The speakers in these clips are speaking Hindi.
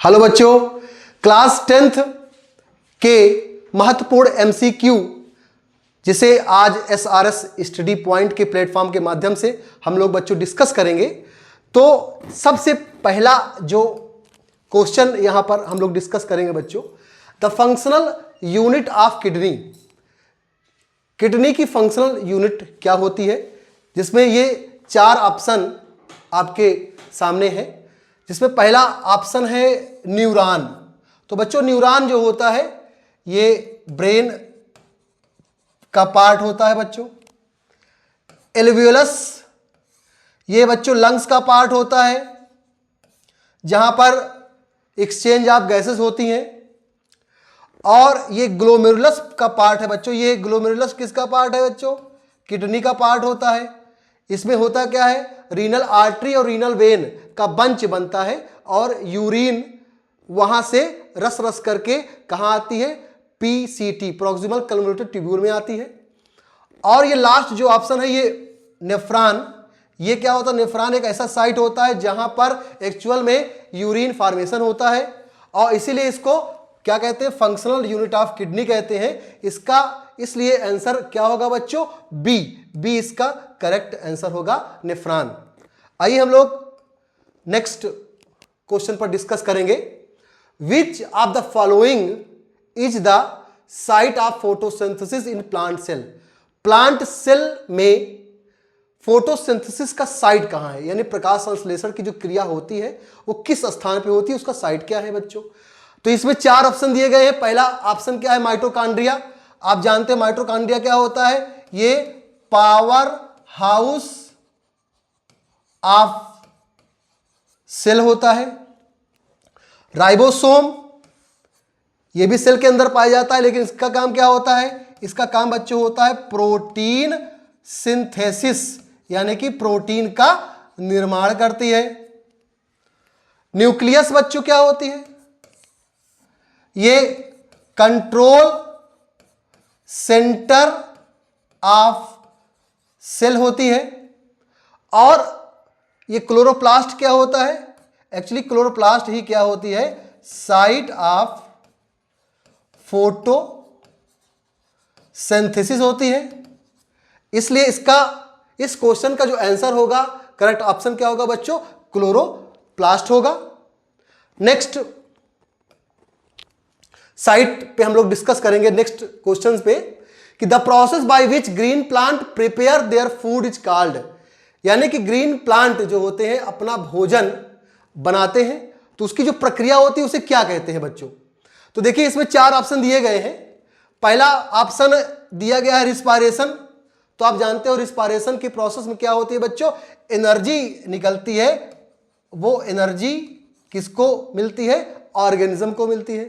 हेलो बच्चों, क्लास 10th के महत्वपूर्ण एमसीक्यू जिसे आज एसआरएस स्टडी पॉइंट के प्लेटफॉर्म के माध्यम से हम लोग बच्चों डिस्कस करेंगे। तो सबसे पहला जो क्वेश्चन यहां पर हम लोग डिस्कस करेंगे बच्चों, the functional unit of kidney. Kidney की फंक्शनल यूनिट क्या होती है, जिसमें ये चार ऑप्शन आपके सामने है। जिसमें पहला ऑप्शन है न्यूरॉन। तो बच्चों न्यूरॉन जो होता है ये ब्रेन का पार्ट होता है बच्चों। एल्वियोलस ये बच्चों लंग्स का पार्ट होता है, जहां पर एक्सचेंज ऑफ गैसेस होती हैं। और ये ग्लोमेरुलस का पार्ट है बच्चों। ये ग्लोमेरुलस किसका पार्ट है बच्चों? किडनी का पार्ट होता है। इसमें होता क्या है, रीनल आर्टरी और रीनल वेन का बंच बनता है और यूरिन वहां से रस रस करके कहां आती है, पीसीटी प्रॉक्सिमल कन्वोल्यूटेड ट्यूब्यूल में आती है। और ये लास्ट जो ऑप्शन है ये नेफ्रॉन। ये क्या होता है, नेफ्रॉन एक ऐसा साइट होता है जहां पर एक्चुअल में यूरिन फॉर्मेशन होता है और इसीलिए इसको क्या कहते हैं, फंक्शनल यूनिट ऑफ किडनी कहते हैं। इसका इसलिए आंसर क्या होगा बच्चों, बी। बी इसका करेक्ट आंसर होगा, नेफ्रॉन। आइए हम लोग नेक्स्ट क्वेश्चन पर डिस्कस करेंगे। Which of the following is the site of photosynthesis in plant cell. Plant cell में फोटोसिंथेसिस का साइट कहां है, यानी प्रकाश संश्लेषण की जो क्रिया होती है वो किस स्थान पे होती है, उसका साइट क्या है बच्चों। तो इसमें चार ऑप्शन दिए गए हैं। पहला ऑप्शन क्या है, माइटोकॉन्ड्रिया। आप जानते हैं माइटोकॉन्ड्रिया क्या होता है, ये पावर हाउस ऑफ सेल होता है। राइबोसोम ये भी सेल के अंदर पाया जाता है, लेकिन इसका काम क्या होता है, इसका काम बच्चों होता है प्रोटीन सिंथेसिस, यानी कि प्रोटीन का निर्माण करती है। न्यूक्लियस बच्चों क्या होती है, ये कंट्रोल सेंटर ऑफ सेल होती है। और ये क्लोरोप्लास्ट क्या होता है, एक्चुअली क्लोरोप्लास्ट ही क्या होती है, साइट ऑफ फोटो सिंथेसिस होती है। इसलिए इसका इस क्वेश्चन का जो आंसर होगा, करेक्ट ऑप्शन क्या होगा बच्चों, क्लोरोप्लास्ट होगा। नेक्स्ट साइट पे हम लोग डिस्कस करेंगे नेक्स्ट क्वेश्चंस पे कि the process by which green plant prepare their food is called. यानी कि ग्रीन प्लांट जो होते हैं अपना भोजन बनाते हैं, तो उसकी जो प्रक्रिया होती है उसे क्या कहते हैं बच्चों। तो देखिए इसमें चार ऑप्शन दिए गए हैं। पहला ऑप्शन दिया गया है रिस्पायरेशन। तो आप जानते हो रिस्पायरेशन की प्रोसेस में क्या होती है बच्चों, एनर्जी निकलती है। वो एनर्जी किसको मिलती है, ऑर्गेनिज्म को मिलती है।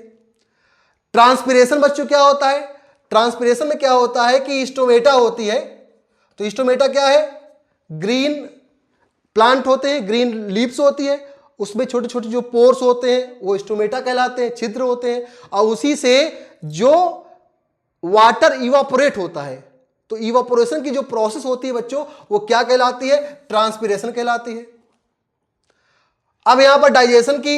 ट्रांसपिरेशन बच्चों क्या होता है, ट्रांसपिरेशन में क्या होता है कि स्टोमेटा होती है। तो स्टोमेटा क्या है, ग्रीन प्लांट होते हैं, ग्रीन लीव्स होती है, उसमें छोटे छोटे जो पोर्स होते हैं वो स्टोमेटा कहलाते हैं, छिद्र होते हैं। और उसी से जो वाटर इवापोरेट होता है, तो इवापोरेशन की जो प्रोसेस होती है बच्चों वो क्या कहलाती है, ट्रांसपिरेशन कहलाती है। अब यहां पर डाइजेशन की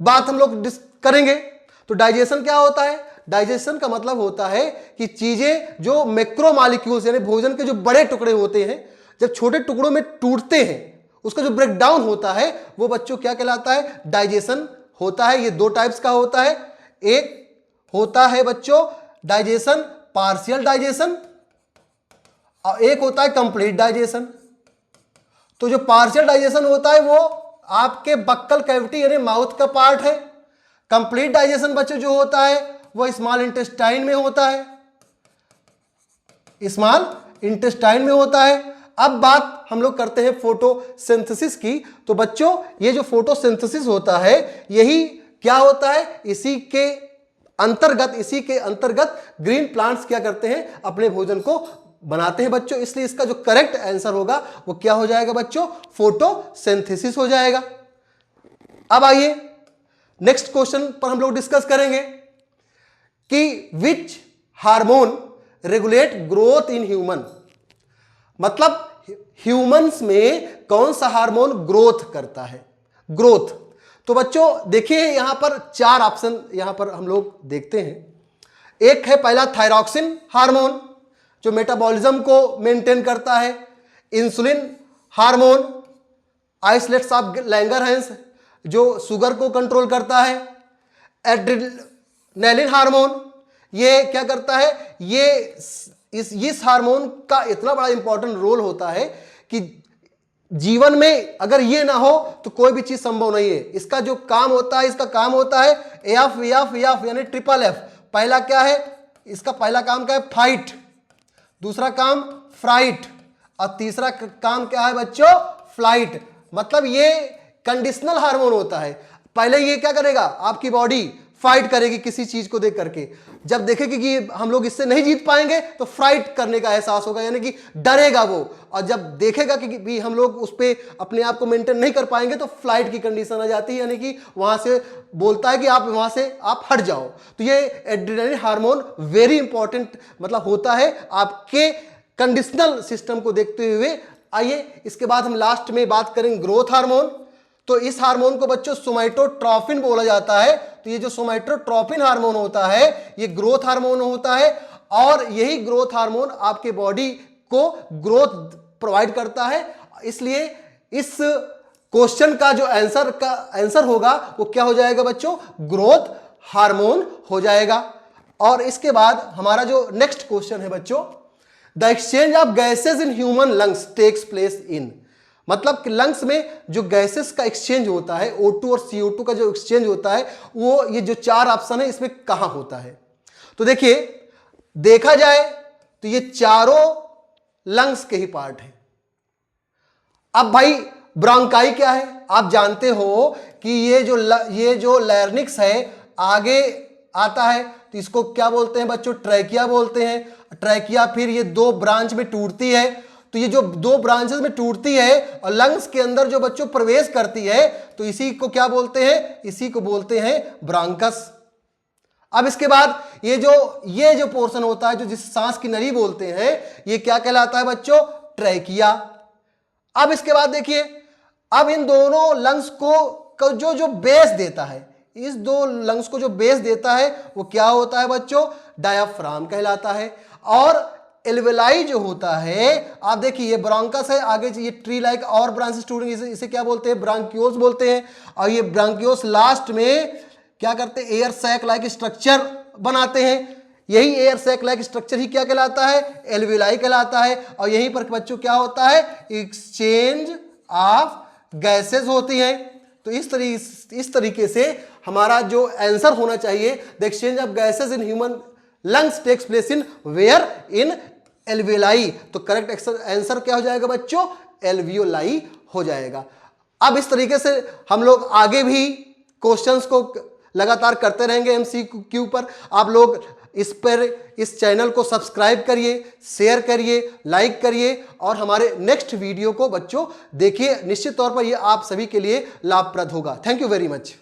बात हम लोग करेंगे। तो डाइजेशन क्या होता है, डाइजेशन का मतलब होता है कि चीजें जो मैक्रोमॉलिक्यूल्स यानी भोजन के जो बड़े टुकड़े होते हैं जब छोटे टुकड़ों में टूटते हैं, उसका जो ब्रेक डाउन होता है वो बच्चों क्या कहलाता है, डाइजेशन होता है। ये दो टाइप्स का होता है। एक होता है बच्चों डाइजेशन पार्शियल डाइजेशन और एक होता है कंप्लीट डाइजेशन। तो जो पार्शियल डाइजेशन होता है वो आपके बक्कल कैविटी यानी माउथ का पार्ट है। कंप्लीट डाइजेशन बच्चों जो होता है वो स्मॉल इंटेस्टाइन में होता है, स्मॉल इंटेस्टाइन में होता है। अब बात हम लोग करते हैं फोटोसिंथेसिस की। तो बच्चों ये जो फोटोसिंथेसिस होता है यही क्या होता है, इसी के अंतर्गत ग्रीन प्लांट्स क्या करते हैं, अपने भोजन को बनाते हैं बच्चों। इसलिए इसका जो करेक्ट आंसर होगा वो क्या हो जाएगा बच्चों, फोटोसिंथेसिस हो जाएगा। अब आइए नेक्स्ट क्वेश्चन पर हम लोग डिस्कस करेंगे कि which hormone regulate growth in human. मतलब ह्यूमंस में कौन सा हार्मोन ग्रोथ करता है, ग्रोथ। तो बच्चों देखिए यहां पर 4 ऑप्शन यहां पर हम लोग देखते हैं। एक है पहला थायरॉक्सिन हार्मोन जो मेटाबॉलिज्म को मेंटेन करता है, insulin hormone, islets of Langerhans जो शुगर को कंट्रोल करता है, एड्रेनालिन हार्मोन ये क्या करता है, ये इस हार्मोन का इतना बड़ा इंपॉर्टेंट रोल होता है कि जीवन में अगर ये ना हो तो कोई भी चीज संभव नहीं है। इसका जो काम होता है, इसका काम होता है एफ एफ एफ यानी ट्रिपल एफ। पहला क्या है, इसका पहला काम क्या है, फाइट, दूसरा काम फ्राइट और तीसरा काम क्या है बच्चों, फ्लाइट। मतलब ये कंडीशनल हार्मोन होता है। पहले ये क्या करेगा, आपकी बॉडी फाइट करेगी किसी चीज को देख करके, जब देखेगी कि हम लोग इससे नहीं जीत पाएंगे तो फ्राइट करने का एहसास होगा, यानी कि डरेगा वो, और जब देखेगा कि भी हम लोग उस पर अपने आप को मेंटेन नहीं कर पाएंगे तो फ्लाइट की कंडीशन आ जाती है, यानी कि वहां से बोलता है कि आप वहां से आप हट जाओ। तो ये एड्रेनालिन हार्मोन वेरी इंपॉर्टेंट मतलब होता है आपके कंडीशनल सिस्टम को देखते हुए। आइए इसके बाद हम लास्ट में बात करेंगे ग्रोथ हार्मोन। तो इस हार्मोन को बच्चों सोमैटोट्रोपिन बोला जाता है। तो ये जो सोमैटोट्रोपिन हार्मोन होता है ये ग्रोथ हार्मोन होता है, और यही ग्रोथ हार्मोन आपके बॉडी को ग्रोथ प्रोवाइड करता है। इसलिए इस क्वेश्चन का जो आंसर होगा वो क्या हो जाएगा बच्चों, ग्रोथ हार्मोन हो जाएगा। और इसके बाद हमारा जो नेक्स्ट क्वेश्चन है बच्चों, the exchange of gases in human lungs takes place in, मतलब कि लंग्स में जो गैसेस का एक्सचेंज होता है, O2 और CO2 का जो एक्सचेंज होता है वो ये जो 4 ऑप्शन है इसमें कहां होता है। तो देखिए देखा जाए तो ये चारों लंग्स के ही पार्ट है। अब भाई ब्रोंकाई क्या है, आप जानते हो कि ये जो लैरिंक्स है आगे आता है तो इसको क्या बोलते हैं बच्चों, ट्रैकिया बोलते हैं। ट्रैकिया फिर ये 2 ब्रांच में टूटती है, तो ये जो 2 ब्रांचेस में टूटती है और लंग्स के अंदर जो बच्चों प्रवेश करती है तो इसी को क्या बोलते हैं, इसी को बोलते हैं ब्रांकस। अब इसके बाद ये जो पोर्शन होता है जो जिस सांस की नली बोलते हैं ये क्या कहलाता है बच्चों, ट्रैकिया। अब इसके बाद देखिए, अब इन दोनों लंग्स को जो बेस देता है, इस 2 लंग्स को जो बेस देता है वो क्या होता है बच्चों, डायाफ्राम कहलाता है। और एल्वेलाई जो होता है, आप देखिए ये ब्रोंकस है, आगे ये ट्री लाइक और ब्रांचेस टूटेंगे, इसे क्या बोलते हैं, ब्रांकियोल्स बोलते हैं। और ये ब्रांकियोल्स लास्ट में क्या करते हैं, एयर सैक लाइक स्ट्रक्चर बनाते हैं। यही एयर सैक लाइक स्ट्रक्चर ही क्या कहलाता है, एल्वेलाई कहलाता है। और यहीं पर बच्चों क्या होता है, एक्सचेंज ऑफ गैसेज होती है। तो इस तरीके से हमारा जो आंसर होना चाहिए, the exchange of gases in human lungs takes place in where, in alveoli. तो करेक्ट आंसर क्या हो जाएगा बच्चों, एल्वियोलाई हो जाएगा। अब इस तरीके से हम लोग आगे भी क्वेश्चंस को लगातार करते रहेंगे MCQ पर। आप लोग इस चैनल को सब्सक्राइब करिए, शेयर करिए, लाइक करिए और हमारे नेक्स्ट वीडियो को बच्चों देखिए। निश्चित तौर पर यह आप सभी के लिए लाभप्रद होगा। Thank you very much.